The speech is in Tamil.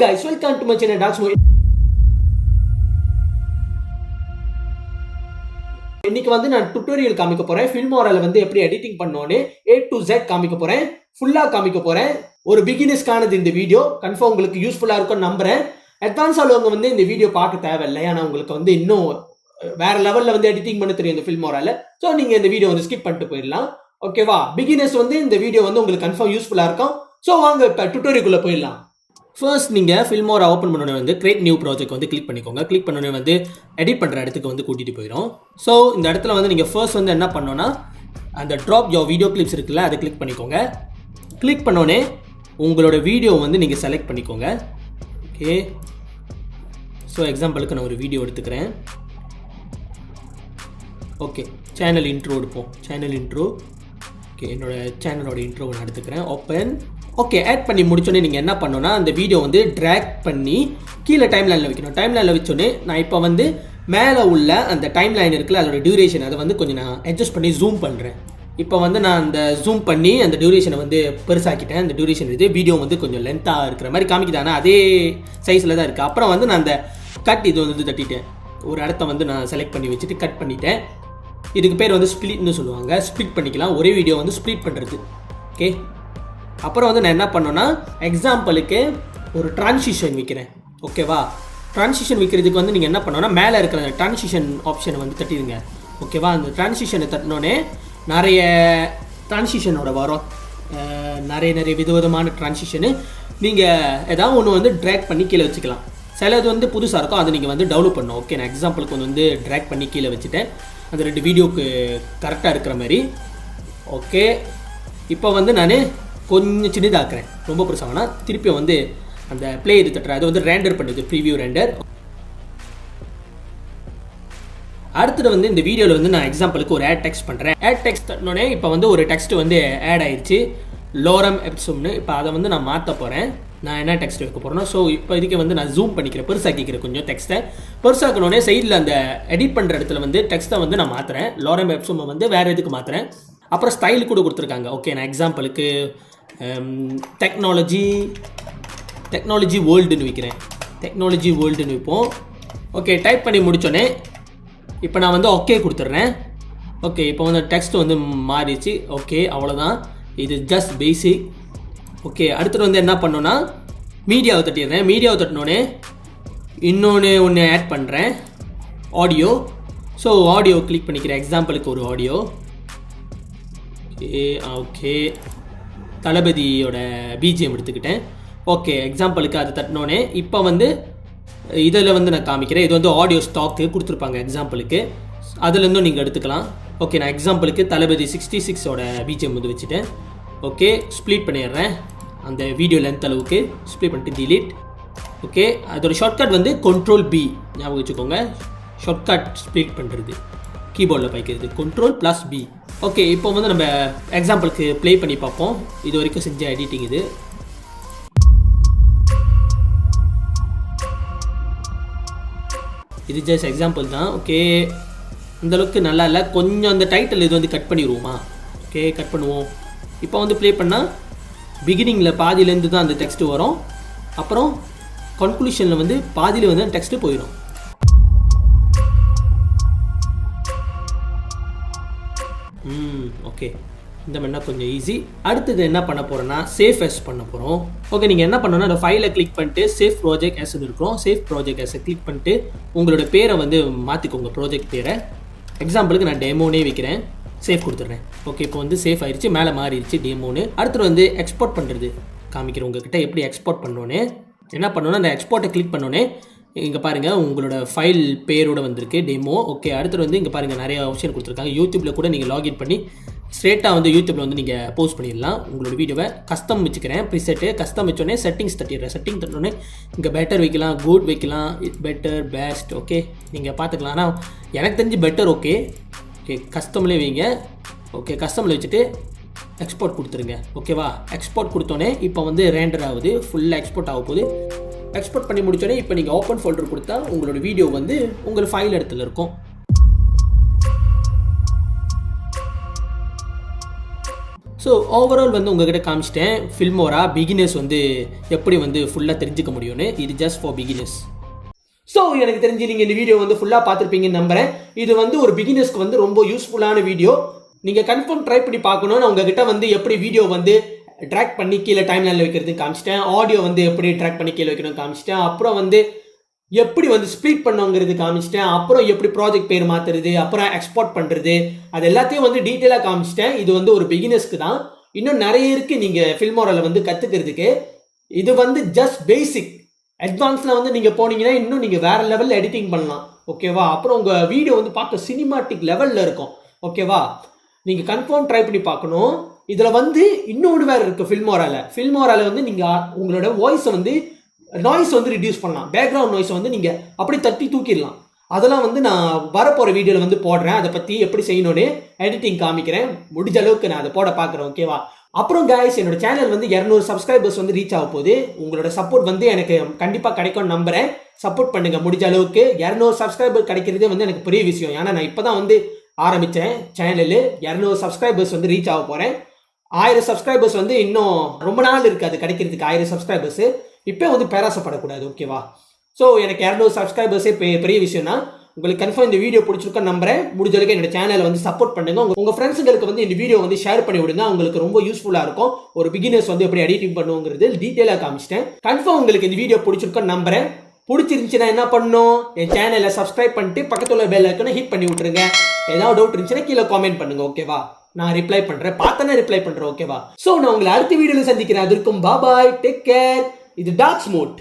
guys, welcome to my channel DarkSmod. இன்னைக்கு வந்து நான் டுட்டோரியல் காமிக்க போறேன். Filmoraல வந்து எப்படி எடிட்டிங் பண்ணனும்னு A to Z காமிக்க போறேன். ஃபுல்லா காமிக்க போறேன். ஒரு பிகினர்ஸ்க்கானது இந்த வீடியோ. கன்ஃபார்ம் உங்களுக்கு யூஸ்ஃபுல்லா இருக்கும்னு நம்புறேன். அட்வான்ஸ் ஆளவங்க வந்து இந்த வீடியோ பார்க்க தேவையில்லை. ஏன்னா உங்களுக்கு வந்து இன்னும் வேற லெவல்ல வந்து எடிட்டிங் பண்ண தெரியும் இந்த Filmoraல. சோ நீங்க இந்த வீடியோ வந்து ஸ்கிப் பண்ணிட்டு போயிடலாம். ஓகேவா? பிகினர்ஸ் வந்து இந்த வீடியோ வந்து உங்களுக்கு கன்ஃபார்ம் யூஸ்ஃபுல்லா இருக்கும். சோ வாங்க இப்ப டுட்டோரியலுக்குள்ள போயிடலாம். ஃபர்ஸ்ட் நீங்கள் Filmora ஓப்பன் பண்ணோன்னே வந்து கிரியேட் நியூ ப்ராஜெக்ட் வந்து கிளிக் பண்ணிக்கோங்க. கிளிக் பண்ணோன்னே வந்து எடிட் பண்ணுற இடத்துக்கு வந்து கூட்டிகிட்டு போயிடும். ஸோ இந்த இடத்துல வந்து நீங்கள் ஃபர்ஸ்ட் வந்து என்ன பண்ணோன்னா அந்த ட்ராப் யோர் வீடியோ கிளிப்ஸ் இருக்குல்ல, அதை கிளிக் பண்ணிக்கோங்க. கிளிக் பண்ணோன்னே உங்களோட வீடியோ வந்து நீங்கள் செலக்ட் பண்ணிக்கோங்க. ஓகே, ஸோ எக்ஸாம்பிளுக்கு நான் ஒரு வீடியோ எடுத்துக்கிறேன். ஓகே, சேனல் இன்ட்ரோ எடுப்போம். Channel intro. ஓகே, என்னோடய சேனலோட இன்ட்ரோ நான் எடுத்துக்கிறேன். ஓப்பன். ஓகே, ஆட் பண்ணி முடிச்சோடனே நீங்கள் என்ன பண்ணணும்னா அந்த வீடியோ வந்து ட்ராக் பண்ணி கீழே டைம்லைனில் வைக்கணும். டைம்லைனில் வச்சோடனே நான் இப்போ வந்து மேலே உள்ள அந்த டைம்லைன் இருக்குல்ல, அதோட டியூரேஷன் அதை வந்து கொஞ்சம் நான் அட்ஜஸ்ட் பண்ணி ஜூம் பண்ணுறேன். இப்போ வந்து நான் அந்த ஜூம் பண்ணி அந்த டியூரேஷனை வந்து பெருசாக்கிட்டேன். அந்த டியூரேஷன் இது வீடியோ வந்து கொஞ்சம் லென்த்தாக இருக்கிற மாதிரி காமிக்குது, ஆனால் அதே சைஸில் தான் இருக்குது. அப்புறம் வந்து நான் அந்த கட் இது வந்து தட்டிட்டேன். ஒரு இடத்த வந்து நான் செலக்ட் பண்ணி வச்சுட்டு கட் பண்ணிட்டேன். இதுக்கு பேர் வந்து ஸ்ப்ளிட்னு சொல்லுவாங்க. ஸ்ப்ளிட் பண்ணிக்கலாம், ஒரே வீடியோ வந்து ஸ்ப்ளிட் பண்ணுறது. ஓகே, அப்புறம் வந்து நான் என்ன பண்ணோன்னா எக்ஸாம்பிளுக்கு ஒரு ட்ரான்சிஷன் வைக்கிறேன். ஓகேவா? ட்ரான்சிஷன் வைக்கிறதுக்கு வந்து நீங்கள் என்ன பண்ணோன்னா மேலே இருக்கிற அந்த ட்ரான்சிஷன் ஆப்ஷனை வந்து தட்டிடுங்க. ஓகேவா? அந்த ட்ரான்சிஷனை தட்டினோடனே நிறைய ட்ரான்சிஷனோட வரும். நிறைய விதவிதமான ட்ரான்சிஷனு நீங்கள் ஏதாவது ஒன்று வந்து ட்ராக் பண்ணி கீழே வச்சுக்கலாம். சிலது வந்து புதுசாக இருக்கும், அதை நீங்கள் வந்து டெவலப் பண்ணணும். ஓகே, நான் எக்ஸாம்பிளுக்கு வந்து ட்ராக் பண்ணி கீழே வச்சுட்டேன். அந்த 2 வீடியோவுக்கு கரெக்டாக இருக்கிற மாதிரி. ஓகே, இப்போ வந்து நான் கொஞ்சம் சின்னதாக்குறேன். ரொம்ப பெருசாகனா திருப்பி வந்து அந்த ப்ளே இது தட்டுறேன். அது வந்து ரேண்டர் பண்ணுது, ப்ரீவியூ ரேண்டர். அடுத்தது வந்து இந்த வீடியோவில் வந்து நான் எக்ஸாம்பிளுக்கு ஒரு ஆட் டெக்ஸ்ட் பண்ணுறேன். ஆட் டெக்ஸ்ட் தட்டினோடனே இப்போ வந்து ஒரு டெக்ஸ்ட் வந்து ஆட் ஆயிடுச்சு, லோரம் எப்சம்னு. இப்போ அதை வந்து நான் மாற்ற போகிறேன். நான் என்ன டெக்ஸ்ட் வைக்க போகிறேன்னா, ஸோ இப்போ இதுக்கு வந்து நான் ஜூம் பண்ணிக்கிறேன், பெருசாக்கிக்கிறேன் கொஞ்சம் டெக்ஸ்ட்டை. பெருசாக்கணுன்னே சைடில் அந்த எடிட் பண்ணுற இடத்துல வந்து டெக்ஸ்ட்டை வந்து நான் மாற்றுறேன். லோரம் எப்சம்மை வந்து வேறு எதுக்கு மாற்றுறேன். அப்புறம் ஸ்டைல் கூட கொடுத்துருக்காங்க. ஓகே, நான் எக்ஸாம்பிளுக்கு டெக்னாலஜி வேர்ல்டுன்னு வைக்கிறேன். டெக்னாலஜி வேர்ல்டுன்னு வைப்போம். ஓகே, டைப் பண்ணி முடித்தோடனே இப்போ நான் வந்து ஓகே கொடுத்துட்றேன். ஓகே, இப்போ வந்து டெக்ஸ்ட் வந்து மாறிடுச்சு. ஓகே, அவ்வளோதான். இது ஜஸ்ட் பேசிக். ஓகே, அடுத்தது வந்து என்ன பண்ணோன்னா மீடியாவை தட்டிடுறேன். மீடியாவை தட்டினோடனே ஒன்று ஆட் பண்ணுறேன், ஆடியோ. ஸோ ஆடியோ கிளிக் பண்ணிக்கிறேன். எக்ஸாம்பிளுக்கு ஒரு ஆடியோ. ஓகே, தளபதியோட பிஜிஎம் எடுத்துக்கிட்டேன். ஓகே, எக்ஸாம்பிளுக்கு அது தட்டினோடனே இப்போ வந்து இதில் வந்து நான் காமிக்கிறேன். இது வந்து ஆடியோ ஸ்டாக்கு கொடுத்துருப்பாங்க எக்ஸாம்பிளுக்கு, அதுலேருந்தும் நீங்கள் எடுத்துக்கலாம். ஓகே, நான் எக்ஸாம்பிளுக்கு தளபதி 66ஓட பிஜிஎம் வந்து வச்சுட்டேன். ஓகே, ஸ்ப்ளிட் பண்ணிடுறேன் அந்த வீடியோ லென்த் அளவுக்கு. ஸ்ப்ளிட் பண்ணிட்டு டிலீட். ஓகே, அதோட ஷார்ட்கட் வந்து Ctrl+B ஞாபகம் வச்சுக்கோங்க. ஷார்ட்கட் ஸ்ப்ளிட் பண்ணுறது கீபோர்டில் வைக்கிறது Ctrl+B. ஓகே, இப்போ வந்து நம்ம எக்ஸாம்பிளுக்கு ப்ளே பண்ணி பார்ப்போம். இது வரைக்கும் செஞ்ச எடிட்டிங் இது. இது ஜஸ்ட் எக்ஸாம்பிள் தான். ஓகே, அந்தளவுக்கு நல்லா இல்லை, கொஞ்சம் அந்த டைட்டில் இது வந்து கட் பண்ணிடுவோமா? ஓகே, கட் பண்ணுவோம். இப்போ வந்து ப்ளே பண்ணால் பிகினிங்கில் பாதியிலேருந்து தான் அந்த டெக்ஸ்ட்டு வரும். அப்புறம் கன்க்ளூஷனில் வந்து பாதியில் வந்து அந்த டெக்ஸ்ட்டு போயிடும். ஓகே, இந்த மாதிரினா கொஞ்சம் ஈஸி. அடுத்தது என்ன பண்ண போகிறோன்னா சேஃப் எஸ் பண்ண போகிறோம். ஓகே, நீங்கள் என்ன பண்ணணும்னா அந்த ஃபைலை கிளிக் பண்ணிட்டு சேஃப் ப்ராஜெக்ட் எஸ்ன்னு இருக்கும். சேஃப் ப்ராஜெக்ட் எஸ்ஸை கிளிக் பண்ணிட்டு உங்களோட பேரை வந்து மாற்றிக்கோங்க, ப்ராஜெக்ட் பேரை. எக்ஸாம்பிளுக்கு நான் டெமோனே வைக்கிறேன். சேஃப் கொடுத்துட்றேன். ஓகே, இப்போ வந்து சேஃப் ஆயிடுச்சு, மேலே மாறிடுச்சு டெமோன்னு. அடுத்தது வந்து எக்ஸ்போர்ட் பண்ணுறது காமிக்கிறேன் உங்ககிட்ட. எப்படி எக்ஸ்போர்ட் பண்ணோன்னே என்ன பண்ணணும்னா அந்த எக்ஸ்போர்ட்டை கிளிக் பண்ணோன்னே இங்கே பாருங்கள் உங்களோட ஃபைல் பேரோடு வந்திருக்கு டெமோ. ஓகே, அடுத்தது வந்து இங்கே பாருங்கள் நிறைய ஆப்ஷன் கொடுத்துருக்காங்க. யூடியூப்பில் கூட நீங்கள் லாகின் பண்ணி ஸ்ட்ரெயிட்டாக வந்து யூடியூப்பில் வந்து நீங்கள் போஸ்ட் பண்ணிடலாம் உங்களோட வீடியோவை. கஸ்டம் வச்சுக்கிறேன், ப்ரிசெட்டு. கஸ்டம் வச்சோடனே செட்டிங்ஸ் தட்டிடுறேன். செட்டிங் தட்டினோடனே இங்கே பெட்டர் வைக்கலாம், குட் வைக்கலாம், பெட்டர், பெஸ்ட். ஓகே, நீங்கள் பார்த்துக்கலாம். ஆனால் எனக்கு தெரிஞ்சு பெட்டர். ஓகே, கஸ்டம்லேயே வைங்க. ஓகே, கஸ்டமில் வச்சுட்டு எக்ஸ்போர்ட் கொடுத்துருங்க. ஓகேவா? எக்ஸ்போர்ட் கொடுத்தோன்னே இப்போ வந்து ரேண்டர் ஆகுது, ஃபுல்லாக எக்ஸ்போர்ட் ஆக போகுது. எக்ஸ்போர்ட் பண்ணி முடித்தோடனே இப்போ நீங்கள் ஓப்பன் ஃபோல்டர் கொடுத்தா உங்களோட வீடியோ வந்து உங்கள் ஃபைல் இடத்துல இருக்கும். ஸோ ஓவரால் வந்து உங்ககிட்ட காமிச்சிட்டேன் ஃபில்மோரா பிகினர்ஸ் வந்து எப்படி வந்து ஃபுல்லாக தெரிஞ்சுக்க முடியும்னு. இது ஜஸ்ட் ஃபார் பிகினர்ஸ். ஸோ எனக்கு தெரிஞ்சு நீங்கள் இந்த வீடியோ வந்து ஃபுல்லாக பார்த்துருப்பீங்கன்னு நம்புறேன். இது வந்து ஒரு பிகினர்ஸ்க்கு வந்து ரொம்ப யூஸ்ஃபுல்லான வீடியோ. நீங்கள் கன்ஃபார்ம் ட்ரை பண்ணி பார்க்கணும். நான் உங்ககிட்ட வந்து எப்படி வீடியோ வந்து ட்ராக் பண்ணி கீழே டைம்லைனில் வைக்கிறது காமிச்சிட்டேன். ஆடியோ வந்து எப்படி ட்ராக் பண்ணி கீழே வைக்கணும் காமிச்சிட்டேன். அப்புறம் வந்து எப்படி வந்து ஸ்ப்ளிட் பண்ணுங்கிறது காமிச்சிட்டேன். அப்புறம் எப்படி ப்ராஜெக்ட் பேர் மாற்றுறது, அப்புறம் எக்ஸ்போர்ட் பண்ணுறது, அது எல்லாத்தையும் வந்து டீட்டெயிலாக காமிச்சிட்டேன். இது வந்து ஒரு பிகினர்ஸ்க்கு தான். இன்னும் நிறைய இருக்குது நீங்கள் ஃபில்மோராவில் வந்து கற்றுக்கிறதுக்கு. இது வந்து ஜஸ்ட் பேசிக். அட்வான்ஸில் வந்து நீங்கள் போனீங்கன்னா இன்னும் நீங்கள் வேறு லெவலில் எடிட்டிங் பண்ணலாம். ஓகேவா? அப்புறம் உங்கள் வீடியோ வந்து பார்க்க சினிமாட்டிக் லெவலில் இருக்கும். ஓகேவா? நீங்கள் கன்ஃபார்ம் ட்ரை பண்ணி பார்க்கணும். இதில் வந்து இன்னொன்று வேறு இருக்குது ஃபில்மோராவில் வந்து நீங்கள் உங்களோட வாய்ஸை வந்து நாய்ஸ் வந்து ரிடியூஸ் பண்ணலாம். பேக்ரவுண்ட் நாய்ஸை வந்து நீங்கள் அப்படி தட்டி தூக்கிடலாம். அதெல்லாம் வந்து நான் வரப்போகிற வீடியோவில் வந்து போடுறேன். அதை பற்றி எப்படி செய்யணும்னு எடிட்டிங் காமிக்கிறேன். முடிஞ்ச அளவுக்கு நான் அதை போட பார்க்குறேன். ஓகேவா? அப்புறம் கைஸ், என்னோட சேனல் வந்து 200 சப்ஸ்கிரைபர்ஸ் வந்து ரீச் ஆக போகுது. உங்களோட சப்போர்ட் வந்து எனக்கு கண்டிப்பாக கிடைக்கும்னு நம்புகிறேன். சப்போர்ட் பண்ணுங்கள் முடிஞ்ச அளவுக்கு. 200 சப்ஸ்கிரைபர் கிடைக்கிறதே வந்து எனக்கு பெரிய விஷயம். ஏன்னா நான் இப்போ தான் வந்து ஆரம்பித்தேன் சேனலு. 200 சப்ஸ்கிரைபர்ஸ் வந்து ரீச் ஆக போகிறேன். 1000 சப்ஸ்கிரைபர்ஸ் வந்து இன்னும் ரொம்ப நாள் இருக்குது அது கிடைக்கிறதுக்கு. 1000 சப்ஸ்கிரைபர்ஸு இப்போ வந்து பேராசப்படக்கூடாது. ஓகேவா? ஸோ எனக்கு 200 சப்ஸ்கிரைபர்ஸே பெரிய விஷயம்னா உங்களுக்கு கன்ஃபார்ம் இந்த வீடியோ பிடிச்சிருக்கேன்னு நம்புறேன். முடிஞ்ச அளவுக்கு என்னோட சேனலை வந்து சப்போர்ட் பண்ணுங்க. உங்கள் ஃப்ரெண்ட்ஸுங்களுக்கு வந்து இந்த வீடியோ வந்து ஷேர் பண்ணி விடுங்க. உங்களுக்கு ரொம்ப யூஸ்ஃபுல்லாக இருக்கும். ஒரு பிகினர்ஸ் வந்து எப்படி எடிட்டிங் பண்ணுங்கிறது டீட்டெயிலாக காமிச்சிட்டேன். கன்ஃபார்ம் உங்களுக்கு இந்த வீடியோ பிடிச்சிருக்கோன்னு நம்புறேன். பிடிச்சிருந்துச்சுன்னா என்ன பண்ணணும்? என் சேனலை சப்ஸ்கிரைப் பண்ணிட்டு பக்கத்தில் உள்ள பெல் ஐக்கனை ஹிட் பண்ணி விட்டுருங்க. ஏதாவது டவுட் இருந்துச்சுன்னா கீழே காமெண்ட் பண்ணுங்க. ஓகேவா? நான் ரிப்ளை பண்ணுறேன். பார்த்தேன்னா ரிப்ளை பண்ணுறேன். ஓகேவா? ஸோ நான் உங்களை அடுத்த வீடியோவில் சந்திக்கிறேன். அதற்கும் பாய், டேக் கேர். இது டார்க்ஸ்மோட்.